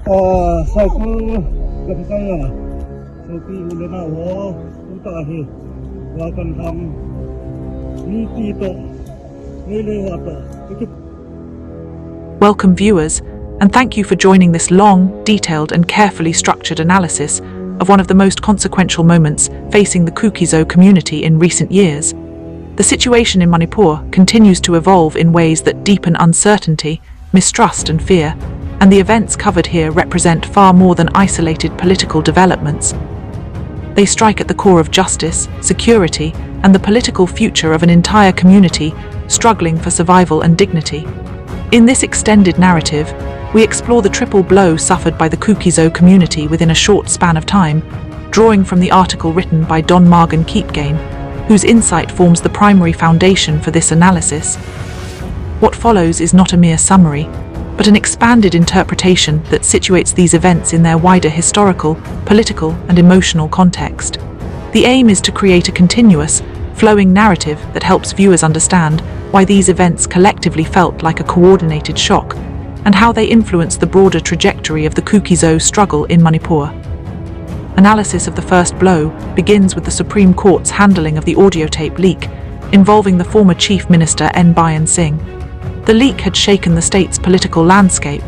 Sauku Kapitaya, Sauki Ulena Utahi, Wakanham, Nikito, Nilewata. Welcome viewers, and thank you for joining this long, detailed and carefully structured analysis of one of the most consequential moments facing the Kuki-Zo community in recent years. The situation in Manipur continues to evolve in ways that deepen uncertainty, mistrust and fear, and the events covered here represent far more than isolated political developments. They strike at the core of justice, security, and the political future of an entire community struggling for survival and dignity. In this extended narrative, we explore the triple blow suffered by the Kuki-Zo community within a short span of time, drawing from the article written by Don Margon Kipgen, whose insight forms the primary foundation for this analysis. What follows is not a mere summary, but an expanded interpretation that situates these events in their wider historical, political, and emotional context. The aim is to create a continuous, flowing narrative that helps viewers understand why these events collectively felt like a coordinated shock, and how they influenced the broader trajectory of the Kuki-Zo struggle in Manipur. Analysis of the first blow begins with the Supreme Court's handling of the audio tape leak involving the former Chief Minister N. Bayan Singh. The leak had shaken the state's political landscape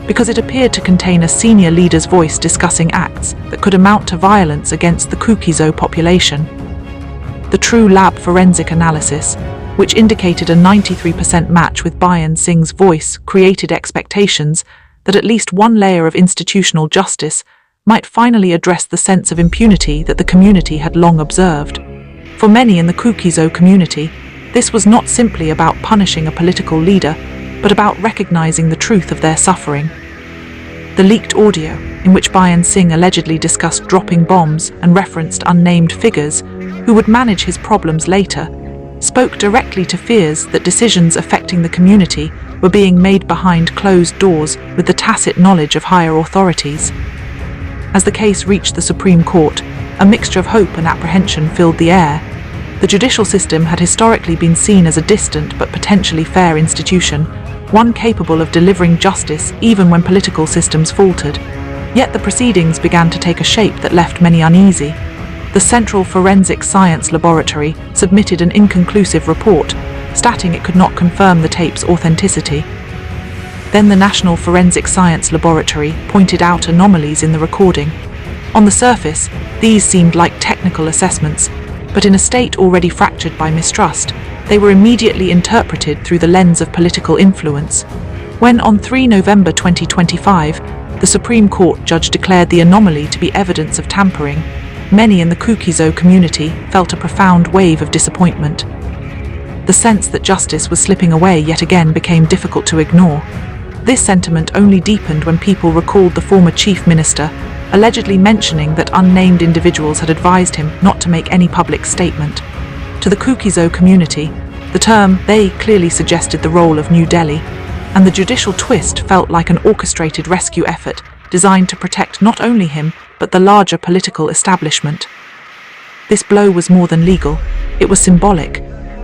because it appeared to contain a senior leader's voice discussing acts that could amount to violence against the Kuki-Zo population. The True Lab forensic analysis, which indicated a 93% match with Bayan Singh's voice, created expectations that at least one layer of institutional justice might finally address the sense of impunity that the community had long observed. For many in the Kuki-Zo community, this was not simply about punishing a political leader, but about recognizing the truth of their suffering. The leaked audio, in which Bayan Singh allegedly discussed dropping bombs and referenced unnamed figures who would manage his problems later, spoke directly to fears that decisions affecting the community were being made behind closed doors with the tacit knowledge of higher authorities. As the case reached the Supreme Court, a mixture of hope and apprehension filled the air. The judicial system had historically been seen as a distant but potentially fair institution, one capable of delivering justice even when political systems faltered. Yet the proceedings began to take a shape that left many uneasy. The Central Forensic Science Laboratory submitted an inconclusive report, stating it could not confirm the tape's authenticity. Then the National Forensic Science Laboratory pointed out anomalies in the recording. On the surface, these seemed like technical assessments, but in a state already fractured by mistrust, they were immediately interpreted through the lens of political influence. When on 3 November 2025, the Supreme Court judge declared the anomaly to be evidence of tampering, many in the Kuki-Zo community felt a profound wave of disappointment. The sense that justice was slipping away yet again became difficult to ignore. This sentiment only deepened when people recalled the former chief minister allegedly mentioning that unnamed individuals had advised him not to make any public statement. To the Kuki-Zo community, the term "they" clearly suggested the role of New Delhi, and the judicial twist felt like an orchestrated rescue effort designed to protect not only him, but the larger political establishment. This blow was more than legal, it was symbolic.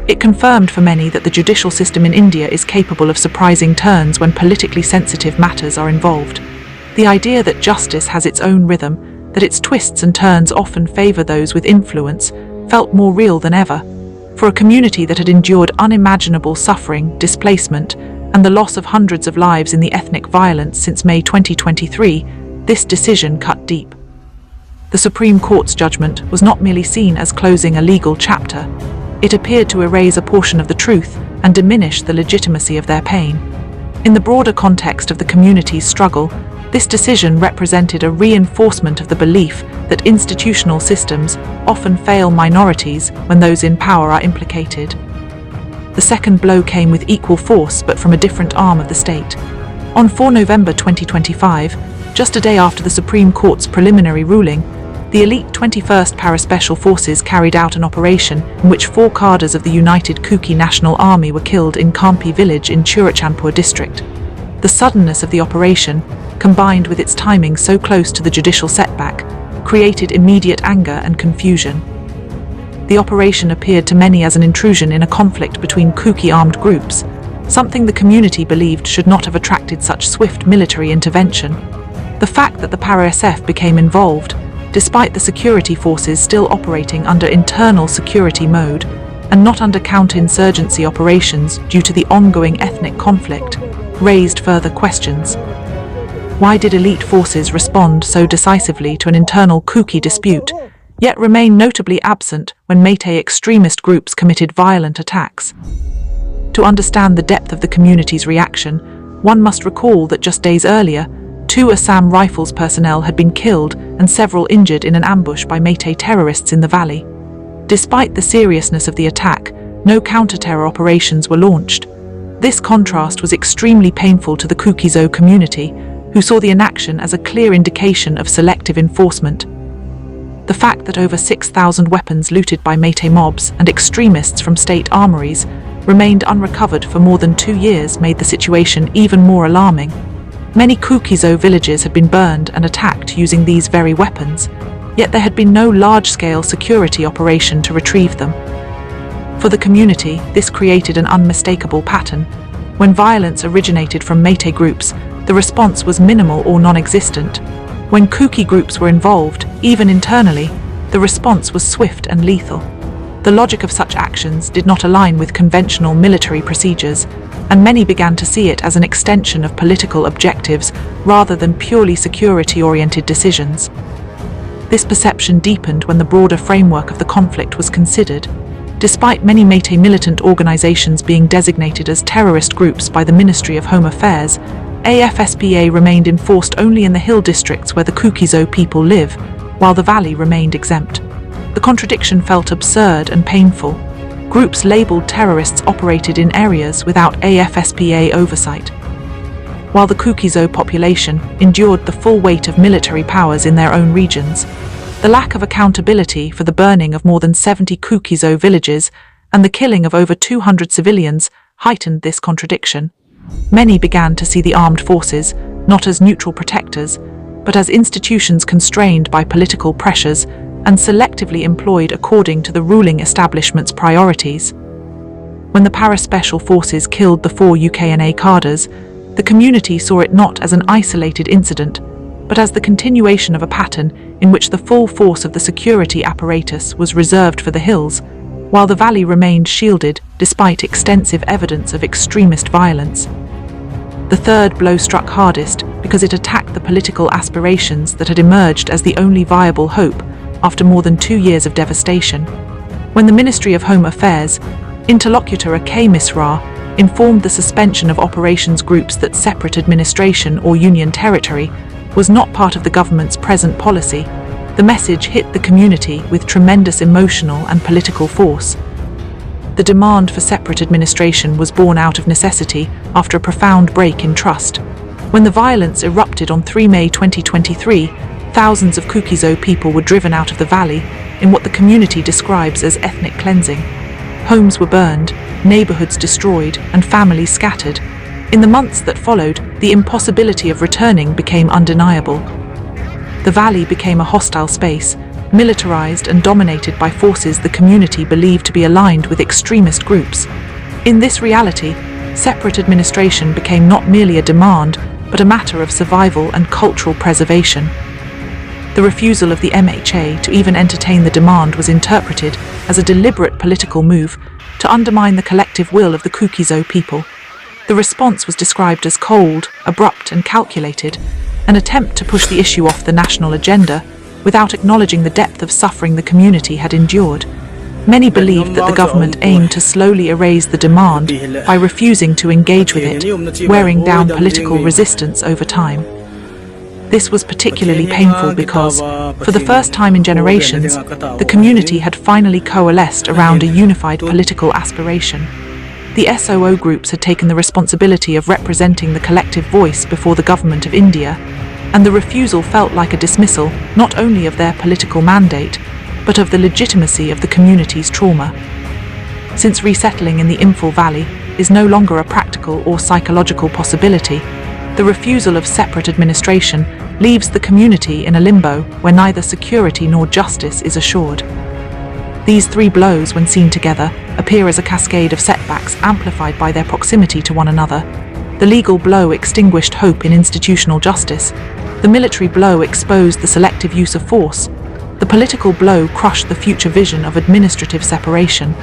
It confirmed for many that the judicial system in India is capable of surprising turns when politically sensitive matters are involved. The idea that justice has its own rhythm, that its twists and turns often favor those with influence, felt more real than ever. For a community that had endured unimaginable suffering, displacement, and the loss of hundreds of lives in the ethnic violence since May 2023, this decision cut deep. The Supreme Court's judgment was not merely seen as closing a legal chapter. It appeared to erase a portion of the truth and diminish the legitimacy of their pain. In the broader context of the community's struggle, this decision represented a reinforcement of the belief that institutional systems often fail minorities when those in power are implicated. The second blow came with equal force but from a different arm of the state. On 4 November 2025, just a day after the Supreme Court's preliminary ruling, the elite 21st Para-Special Forces carried out an operation in which 4 cadres of the United Kuki National Army were killed in Kampi village in Churachandpur district. The suddenness of the operation, combined with its timing so close to the judicial setback, created immediate anger and confusion. The operation appeared to many as an intrusion in a conflict between Kuki armed groups, something the community believed should not have attracted such swift military intervention. The fact that the para-SF became involved, despite the security forces still operating under internal security mode and not under counter-insurgency operations due to the ongoing ethnic conflict, raised further questions. Why did elite forces respond so decisively to an internal Kuki dispute, yet remain notably absent when Meitei extremist groups committed violent attacks? To understand the depth of the community's reaction, one must recall that just days earlier, 2 Assam Rifles personnel had been killed and several injured in an ambush by Meitei terrorists in the valley. Despite the seriousness of the attack, no counter-terror operations were launched. This contrast was extremely painful to the Kuki-Zo community, who saw the inaction as a clear indication of selective enforcement. The fact that over 6,000 weapons looted by Meitei mobs and extremists from state armories remained unrecovered for more than 2 years made the situation even more alarming. Many Kuki-Zo villages had been burned and attacked using these very weapons, yet there had been no large-scale security operation to retrieve them. For the community, this created an unmistakable pattern. When violence originated from Meitei groups, the response was minimal or non-existent. When Kuki groups were involved, even internally, the response was swift and lethal. The logic of such actions did not align with conventional military procedures, and many began to see it as an extension of political objectives rather than purely security-oriented decisions. This perception deepened when the broader framework of the conflict was considered. Despite many Meitei militant organizations being designated as terrorist groups by the Ministry of Home Affairs, AFSPA remained enforced only in the hill districts where the Kuki-Zo people live, while the valley remained exempt. The contradiction felt absurd and painful. Groups labeled terrorists operated in areas without AFSPA oversight, while the Kuki-Zo population endured the full weight of military powers in their own regions. The lack of accountability for the burning of more than 70 Kuki-Zo villages and the killing of over 200 civilians heightened this contradiction. Many began to see the armed forces not as neutral protectors, but as institutions constrained by political pressures and selectively employed according to the ruling establishment's priorities. When the para-special forces killed the 4 UKNA cadres, the community saw it not as an isolated incident, but as the continuation of a pattern in which the full force of the security apparatus was reserved for the hills, while the valley remained shielded despite extensive evidence of extremist violence. The third blow struck hardest because it attacked the political aspirations that had emerged as the only viable hope after more than 2 years of devastation. When the Ministry of Home Affairs, interlocutor K. Misra, informed the suspension of operations groups that separate administration or union territory was not part of the government's present policy, the message hit the community with tremendous emotional and political force. The demand for separate administration was born out of necessity after a profound break in trust. When the violence erupted on 3 May 2023, thousands of Kuki-Zo people were driven out of the valley in what the community describes as ethnic cleansing. Homes were burned, neighborhoods destroyed, and families scattered. In the months that followed, the impossibility of returning became undeniable. The valley became a hostile space, militarized and dominated by forces the community believed to be aligned with extremist groups. In this reality, separate administration became not merely a demand, but a matter of survival and cultural preservation. The refusal of the MHA to even entertain the demand was interpreted as a deliberate political move to undermine the collective will of the Kuki-Zo people. The response was described as cold, abrupt, and calculated, an attempt to push the issue off the national agenda without acknowledging the depth of suffering the community had endured. Many believed that the government aimed to slowly erase the demand by refusing to engage with it, wearing down political resistance over time. This was particularly painful because, for the first time in generations, the community had finally coalesced around a unified political aspiration. The SOO groups had taken the responsibility of representing the collective voice before the government of India, and the refusal felt like a dismissal not only of their political mandate, but of the legitimacy of the community's trauma. Since resettling in the Imphal Valley is no longer a practical or psychological possibility, the refusal of separate administration leaves the community in a limbo where neither security nor justice is assured. These 3 blows, when seen together, appear as a cascade of setbacks amplified by their proximity to one another. The legal blow extinguished hope in institutional justice. The military blow exposed the selective use of force. The political blow crushed the future vision of administrative separation.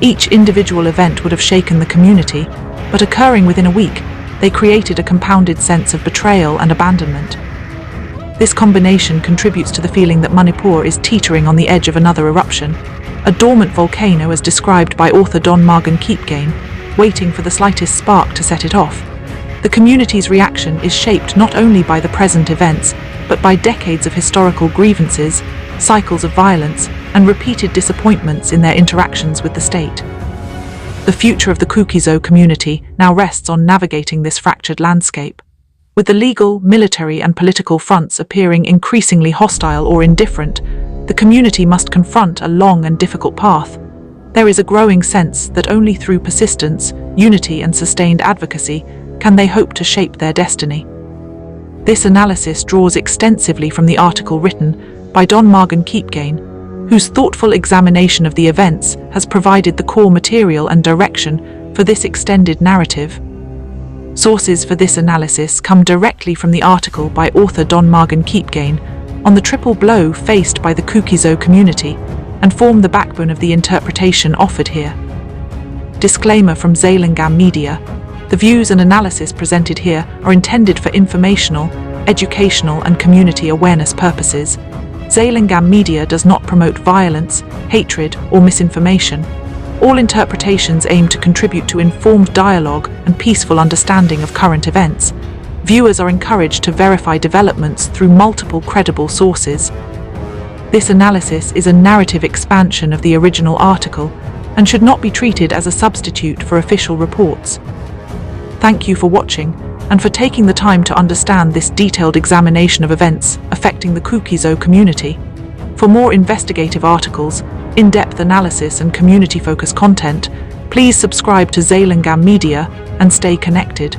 Each individual event would have shaken the community, but occurring within a week, they created a compounded sense of betrayal and abandonment. This combination contributes to the feeling that Manipur is teetering on the edge of another eruption, a dormant volcano as described by author Don Margon Kipgen, waiting for the slightest spark to set it off. The community's reaction is shaped not only by the present events, but by decades of historical grievances, cycles of violence, and repeated disappointments in their interactions with the state. The future of the Kuki-Zo community now rests on navigating this fractured landscape. With the legal, military, and political fronts appearing increasingly hostile or indifferent, the community must confront a long and difficult path. There is a growing sense that only through persistence, unity, and sustained advocacy can they hope to shape their destiny. This analysis draws extensively from the article written by Don Margon Kipgen, whose thoughtful examination of the events has provided the core material and direction for this extended narrative. Sources for this analysis come directly from the article by author Don Margon Kipgen on the triple blow faced by the Kuki-Zo community and form the backbone of the interpretation offered here. Disclaimer from Zeilingam Media. The views and analysis presented here are intended for informational, educational, and community awareness purposes. Zeilingam Media does not promote violence, hatred, or misinformation. All interpretations aim to contribute to informed dialogue and peaceful understanding of current events. Viewers are encouraged to verify developments through multiple credible sources. This analysis is a narrative expansion of the original article and should not be treated as a substitute for official reports. Thank you for watching and for taking the time to understand this detailed examination of events affecting the Kuki-Zo community. For more investigative articles, in-depth analysis, and community-focused content, please subscribe to Zeilingam Media and stay connected.